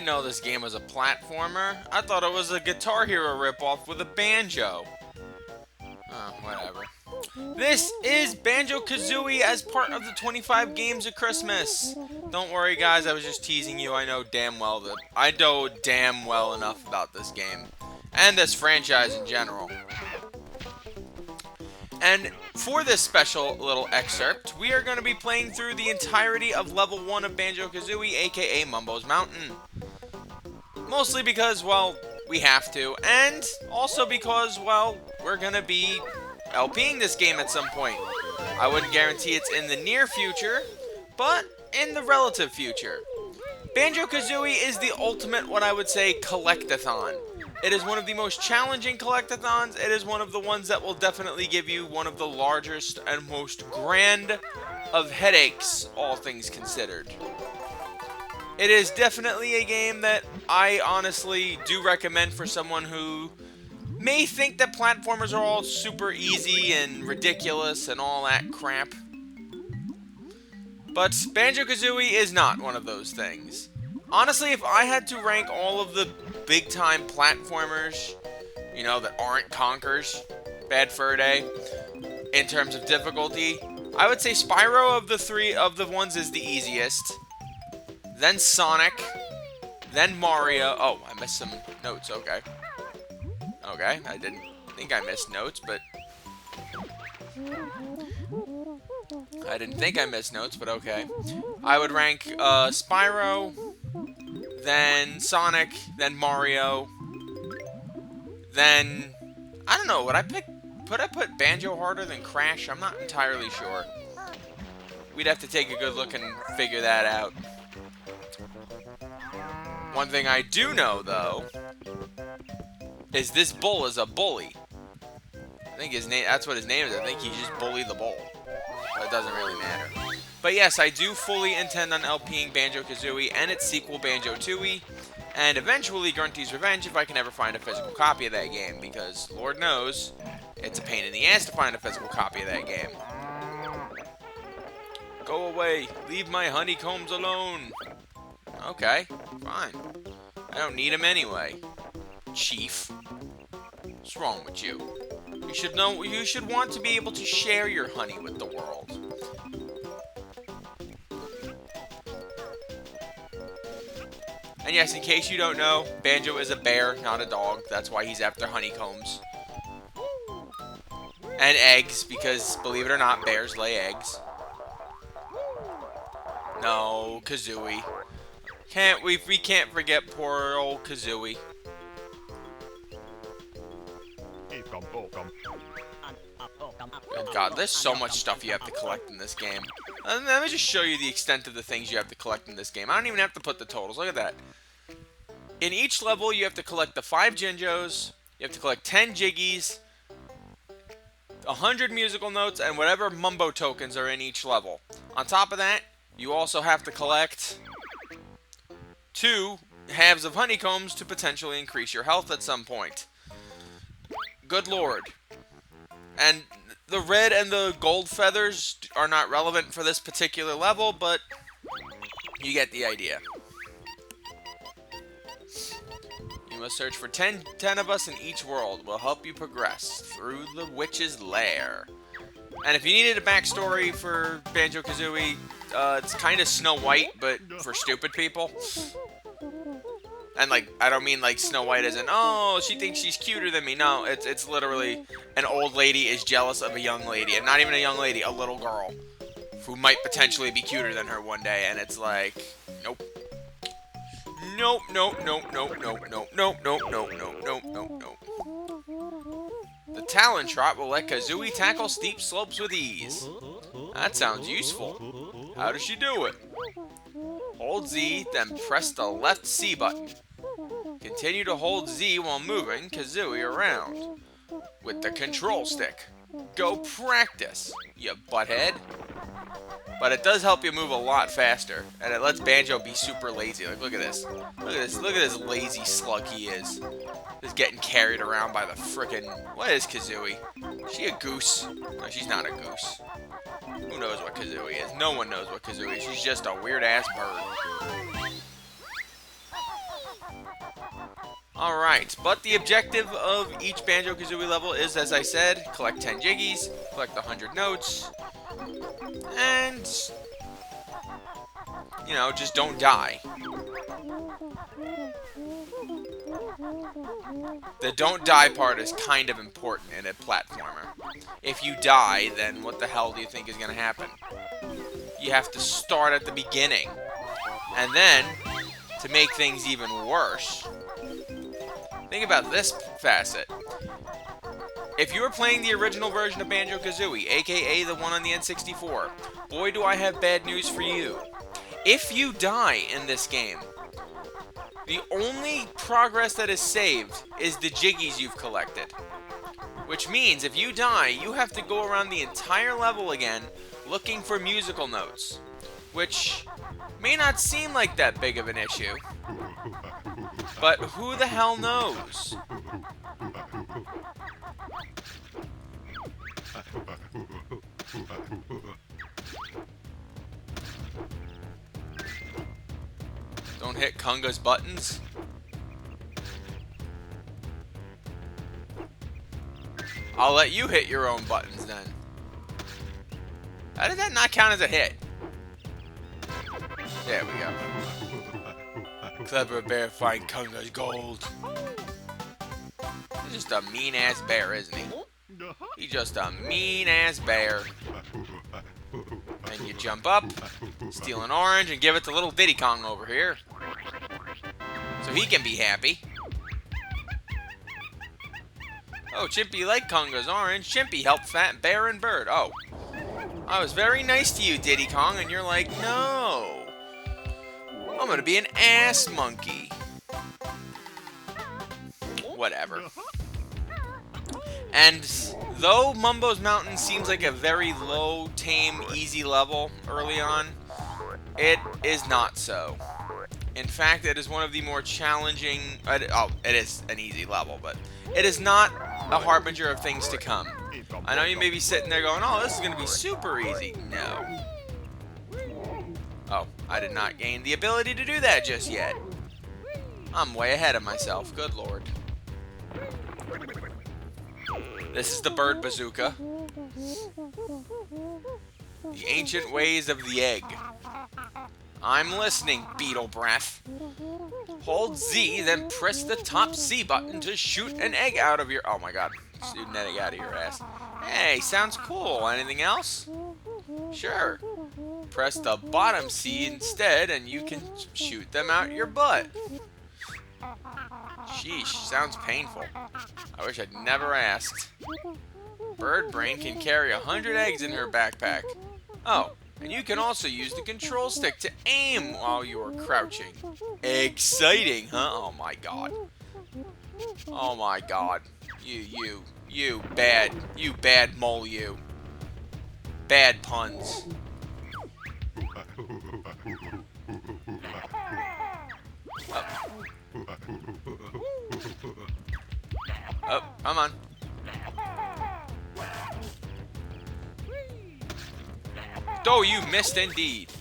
know this game was a platformer. I thought it was a Guitar Hero ripoff with a banjo. Oh, whatever. This is Banjo-Kazooie as part of the 25 Games of Christmas. Don't worry, guys. I was just teasing you. I know damn well enough about this game and this franchise in general. And for this special little excerpt, we are going to be playing through the entirety of Level 1 of Banjo-Kazooie, aka Mumbo's Mountain. Mostly because, well, we have to, and also because, well, we're going to be LPing this game at some point. I wouldn't guarantee it's in the near future, but in the relative future. Banjo-Kazooie is the ultimate, what I would say, collectathon. It is one of the most challenging collectathons. It is one of the ones that will definitely give you one of the largest and most grand of headaches, all things considered. It is definitely a game that I honestly do recommend for someone who may think that platformers are all super easy and ridiculous and all that crap. But Banjo-Kazooie is not one of those things. Honestly, if I had to rank all of the big-time platformers, you know, that aren't Conkers, Bad Fur Day, in terms of difficulty, I would say Spyro of the ones is the easiest. Then Sonic. Then Mario. Oh, I missed some notes. Okay. Okay, I didn't think I missed notes, but okay. I would rank Spyro, then Sonic, then Mario, then I don't know. Would I put Banjo harder than Crash? I'm not entirely sure. We'd have to take a good look and figure that out. One thing I do know, though, is this bull is a bully. I think his name, that's what his name is. I think he just bullied the bull. But it doesn't really matter. But yes, I do fully intend on LPing Banjo-Kazooie and its sequel, Banjo-Tooie, and eventually Grunty's Revenge if I can ever find a physical copy of that game, because Lord knows, it's a pain in the ass to find a physical copy of that game. Go away. Leave my honeycombs alone. Okay, fine. I don't need him anyway. Chief. What's wrong with you? You should want to be able to share your honey with the world. And yes, in case you don't know, Banjo is a bear, not a dog. That's why he's after honeycombs. And eggs, because believe it or not, bears lay eggs. No, Kazooie. We can't forget poor old Kazooie. Good God, there's so much stuff you have to collect in this game. Let me just show you the extent of the things you have to collect in this game. I don't even have to put the totals. Look at that. In each level, you have to collect the 5 Jinjos, you have to collect 10 Jiggies, 100 musical notes, and whatever Mumbo tokens are in each level. On top of that, you also have to collect 2 halves of honeycombs to potentially increase your health at some point. Good Lord. And the red and the gold feathers are not relevant for this particular level, but you get the idea. You must search for 10 of us in each world. We'll help you progress through the witch's lair. And if you needed a backstory for Banjo-Kazooie, it's kind of Snow White, but for stupid people. And, like, I don't mean, like, Snow White as in, oh, she thinks she's cuter than me. No, it's literally an old lady is jealous of a young lady. And not even a young lady, a little girl. Who might potentially be cuter than her one day. And it's like, nope. Nope, nope, nope, nope, nope, nope, nope, nope, nope, nope, nope, nope, nope. The Talon Trot will let Kazooie tackle steep slopes with ease. That sounds useful. How does she do it? Hold Z, then press the left C button. Continue to hold Z while moving Kazooie around with the control stick. Go practice, you butthead. But it does help you move a lot faster, and it lets Banjo be super lazy. Like, look at this. Look at this. Look at this lazy slug he is. Just getting carried around by the frickin'... What is Kazooie? Is she a goose? No, she's not a goose. Who knows what Kazooie is? No one knows what Kazooie is. She's just a weird-ass bird. Alright, but the objective of each Banjo-Kazooie level is, as I said, collect 10 Jiggies, collect 100 notes, and, you know, just don't die. The don't die part is kind of important in a platformer. If you die, then what the hell do you think is going to happen? You have to start at the beginning. And then, to make things even worse, think about this facet. If you were playing the original version of Banjo-Kazooie, aka the one on the N64, boy do I have bad news for you. If you die in this game, the only progress that is saved is the Jiggies you've collected. Which means if you die, you have to go around the entire level again looking for musical notes. Which may not seem like that big of an issue. But who the hell knows? Don't hit Kunga's buttons. I'll let you hit your own buttons then. How did that not count as a hit? There we go. Clever bear find Kunga's gold. He's just a mean-ass bear, isn't he? He's just a mean-ass bear. And you jump up, steal an orange, and give it to little Diddy Kong over here. So he can be happy. Oh, Chimpy liked Kunga's orange. Chimpy helped Fat Bear and Bird. Oh. I was very nice to you, Diddy Kong, and you're like, no. I'm gonna be an ass monkey. Whatever. And though Mumbo's Mountain seems like a very low, tame, easy level early on, it is not so. In fact, it is one of the more challenging... it is an easy level, but it is not a harbinger of things to come. I know you may be sitting there going, oh, this is going to be super easy. No. Oh, I did not gain the ability to do that just yet. I'm way ahead of myself. Good lord. This is the bird bazooka. The ancient ways of the egg. I'm listening, beetle breath. Hold Z, then press the top C button to shoot an egg out of your... Oh my god. Shoot an egg out of your ass. Hey, sounds cool. Anything else? Sure. Press the bottom C instead, and you can shoot them out your butt. Sheesh, sounds painful. I wish I'd never asked. Bird Brain can carry 100 eggs in her backpack. Oh, and you can also use the control stick to aim while you are crouching. Exciting, huh? Oh my god. Oh my god. You bad mole, you. Bad puns. Oh, come on. Oh, you missed indeed.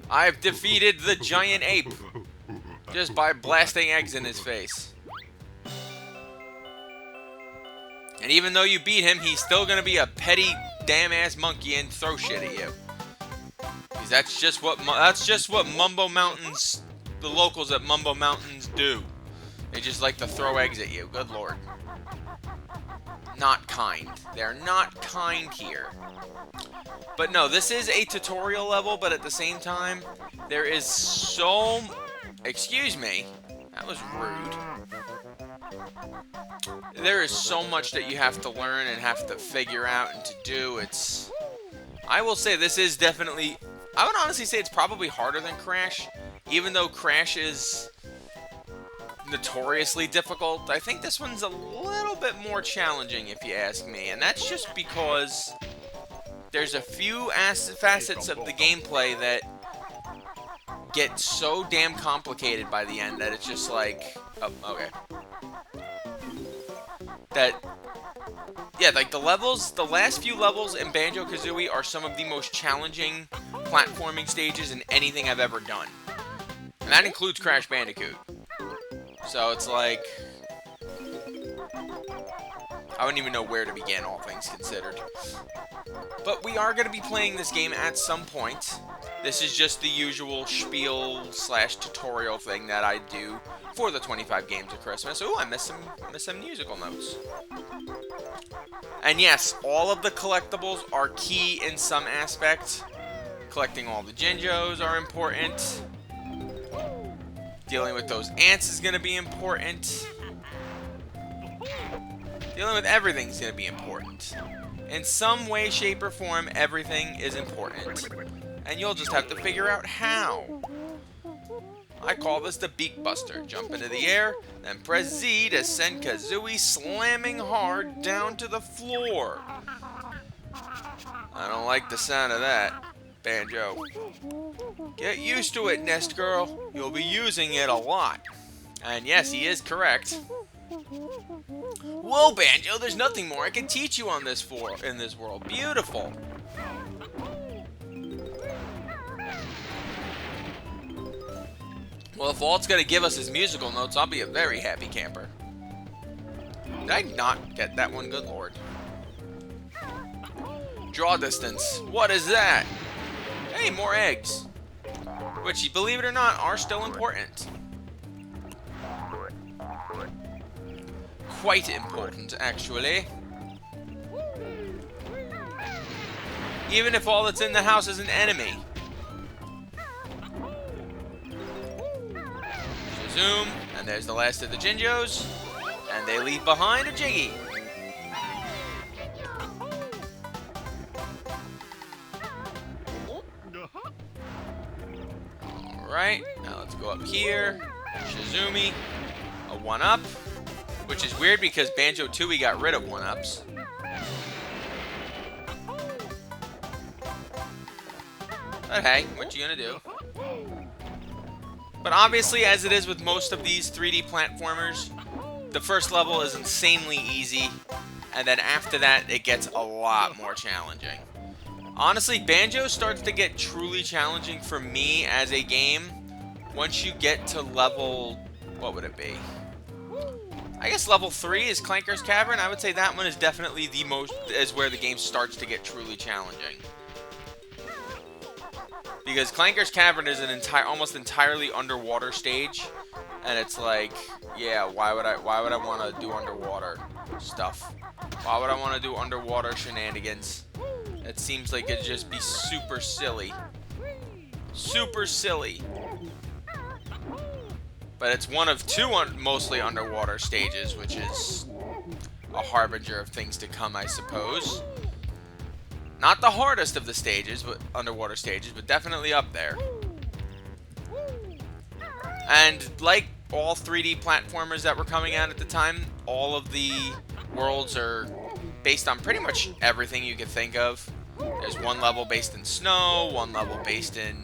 I've defeated the giant ape just by blasting eggs in his face. And even though you beat him, he's still gonna be a petty damn-ass monkey and throw shit at you. Because that's just what Mumbo Mountains, the locals at Mumbo Mountains do. They just like to throw eggs at you. Good lord. Not kind. They're not kind here. But no, this is a tutorial level, but at the same time, there is so... Excuse me. That was rude. There is so much that you have to learn and have to figure out and to do. It's... I will say this is definitely... I would honestly say it's probably harder than Crash. Even though Crash is notoriously difficult, I think this one's a little bit more challenging if you ask me. And that's just because there's a few facets of the gameplay that get so damn complicated by the end that it's just like... Oh, okay. Yeah, like the last few levels in Banjo-Kazooie are some of the most challenging platforming stages in anything I've ever done. And that includes Crash Bandicoot. So it's like, I wouldn't even know where to begin, all things considered. But we are going to be playing this game at some point. This is just the usual spiel / tutorial thing that I do for the 25 games of Christmas. Ooh, I missed some musical notes. And yes, all of the collectibles are key in some aspect. Collecting all the Jinjos are important. Dealing with those ants is going to be important. Dealing with everything is going to be important. In some way, shape, or form, everything is important. And you'll just have to figure out how. I call this the Beak Buster. Jump into the air, then press Z to send Kazooie slamming hard down to the floor. I don't like the sound of that, Banjo. Get used to it, Nest Girl. You'll be using it a lot. And yes, he is correct. Whoa, Banjo, there's nothing more I can teach you on this in this world. Beautiful. Well, if Walt's going to give us his musical notes, I'll be a very happy camper. Did I not get that one? Good lord. Draw distance. What is that? Hey, more eggs. Which, believe it or not, are still important. Quite important, actually. Even if all that's in the house is an enemy. Zoom, and there's the last of the Jinjos, and they leave behind a Jiggy. Alright, now let's go up here. Shizumi, a 1-up, which is weird because Banjo-Tooie got rid of 1-ups. But hey, what you gonna do? But obviously, as it is with most of these 3D platformers, the first level is insanely easy, and then after that, it gets a lot more challenging. Honestly, Banjo starts to get truly challenging for me as a game once you get to level, what would it be? I guess level 3 is Clanker's Cavern. I would say that one is definitely is where the game starts to get truly challenging. Because Clanker's Cavern is an almost entirely underwater stage, and it's like, yeah, why would I want to do underwater stuff? Why would I want to do underwater shenanigans? It seems like it'd just be super silly. Super silly. But it's one of two mostly underwater stages, which is a harbinger of things to come, I suppose. Not the hardest of the stages, but underwater stages, but definitely up there. And like all 3D platformers that were coming out at the time, all of the worlds are based on pretty much everything you could think of. There's one level based in snow, one level based in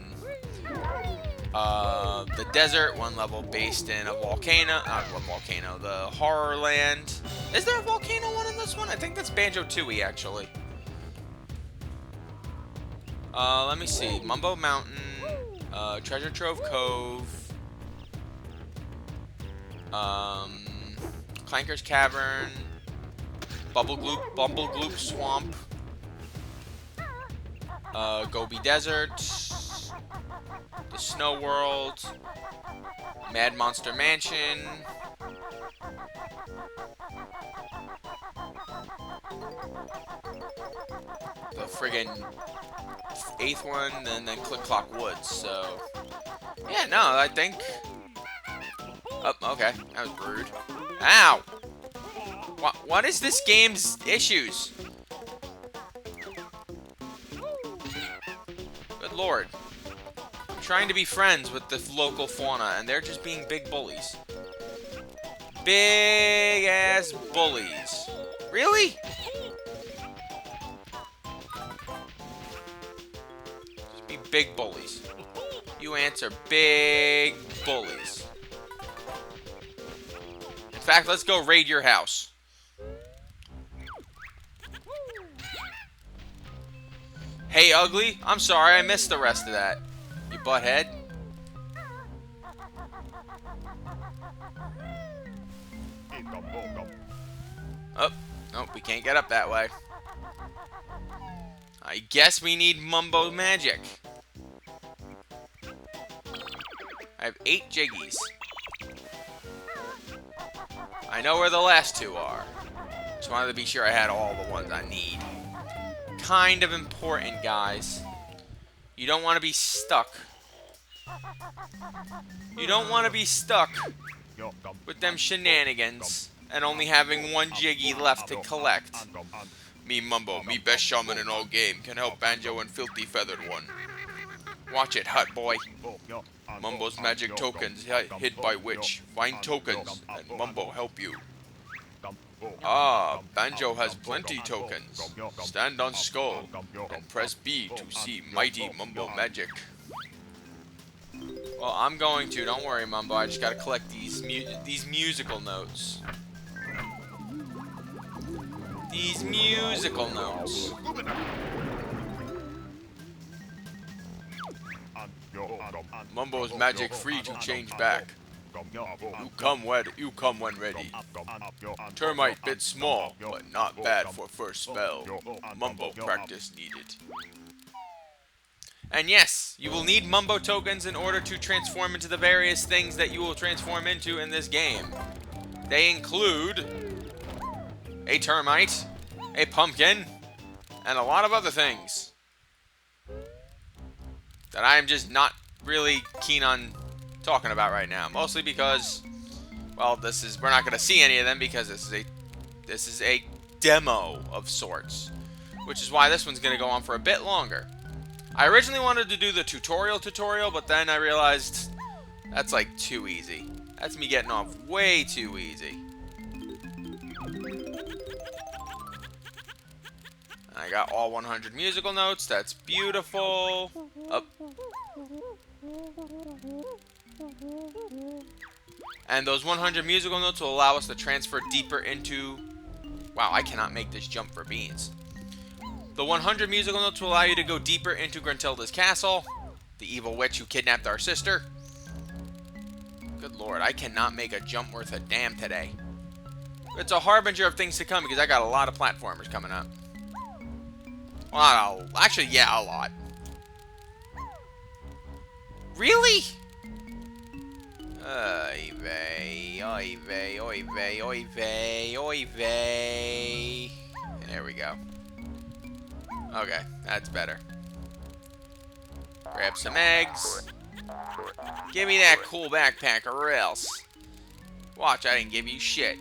the desert, one level based in a volcano, not a volcano, the horror land. Is there a volcano one in this one? I think that's Banjo-Tooie, actually. Let me see. Mumbo Mountain, Treasure Trove Cove, Clanker's Cavern, Bumble Gloop Swamp, Gobi Desert, the Snow World, Mad Monster Mansion, the friggin' 8th one, and then Click Clock Woods. So, yeah, no, I think. Oh, okay, that was rude. Ow! What is this game's issues? Good lord. I'm trying to be friends with the local fauna, and they're just being big bullies. Big ass bullies. Really? Just be big bullies. You ants are big bullies. In fact, let's go raid your house. Hey, ugly. I'm sorry, I missed the rest of that. You butthead. Oh, nope, we can't get up that way. I guess we need Mumbo magic. I have 8 Jiggies. I know where the last 2 are. Just wanted to be sure I had all the ones I need. Kind of important, guys. You don't want to be stuck. You don't want to be stuck with them shenanigans and only having 1 Jiggy left to collect. Me Mumbo, me best shaman in all game, can help Banjo and Filthy Feathered One. Watch it, Hut Boy. Mumbo's magic tokens hid by witch. Find tokens, and Mumbo help you. Ah, Banjo has plenty tokens. Stand on Skull, and press B to see mighty Mumbo magic. Well, I'm going to. Don't worry, Mumbo. I just gotta collect these musical notes. These musical notes. Mumbo's magic free to change back. You come when ready. Termite bit small, but not bad for first spell. Mumbo practice needed. And yes, you will need Mumbo tokens in order to transform into the various things that you will transform into in this game. They include a termite, a pumpkin, and a lot of other things that I am just not really keen on talking about right now. Mostly because, well, we're not going to see any of them because this is a demo of sorts, which is why this one's going to go on for a bit longer. I originally wanted to do the tutorial, but then I realized that's like too easy. That's me getting off way too easy. I got all 100 musical notes. That's beautiful. Up. And those 100 musical notes will allow us to transfer deeper into... Wow, I cannot make this jump for beans. The 100 musical notes will allow you to go deeper into Gruntilda's castle, the evil witch who kidnapped our sister. Good lord, I cannot make a jump worth a damn today. It's a harbinger of things to come because I got a lot of platformers coming up. Well, actually, yeah, a lot. Really? Oy vey, oy vey, oy vey, oy vey, oy vey. There we go. Okay, that's better. Grab some eggs. Give me that cool backpack or else. Watch, I didn't give you shit.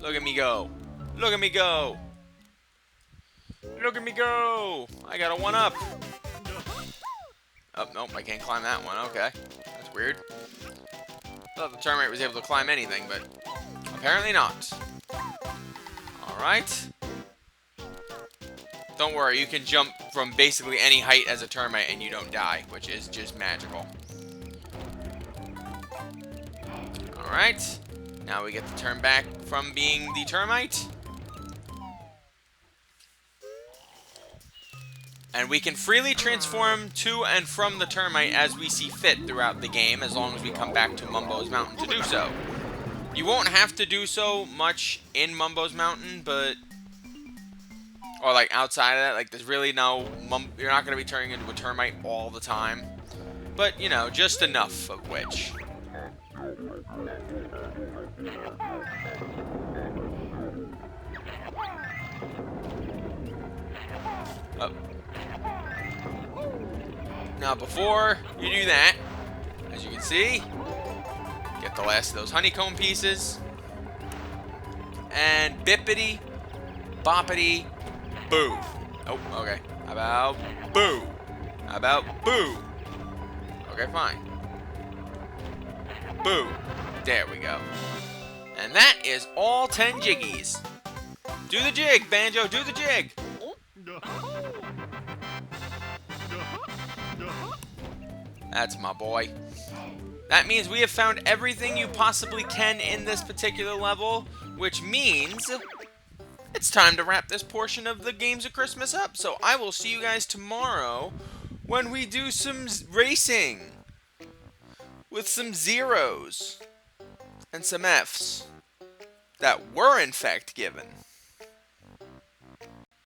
Look at me go. Look at me go. Look at me go. I got a 1-up. Oh, nope, I can't climb that one. Okay, that's weird. I thought the termite was able to climb anything, but apparently not. Alright. Don't worry, you can jump from basically any height as a termite and you don't die, which is just magical. Alright. Now we get to turn back from being the termite. And we can freely transform to and from the termite as we see fit throughout the game, as long as we come back to Mumbo's Mountain to do so. You won't have to do so much in Mumbo's Mountain, but... Or, like, outside of that, like, there's really no... You're not going to be turning into a termite all the time. But, you know, just enough of which. Oh. Now, before you do that, as you can see, get the last of those honeycomb pieces. And bippity, boppity, boo. Oh, okay. How about boo? How about boo? Okay, fine. Boo. There we go. And that is all 10 jiggies. Do the jig, Banjo. Do the jig. That's my boy. That means we have found everything you possibly can in this particular level, which means it's time to wrap this portion of the Games of Christmas up. So I will see you guys tomorrow when we do some racing with some zeros and some Fs. that were in fact given.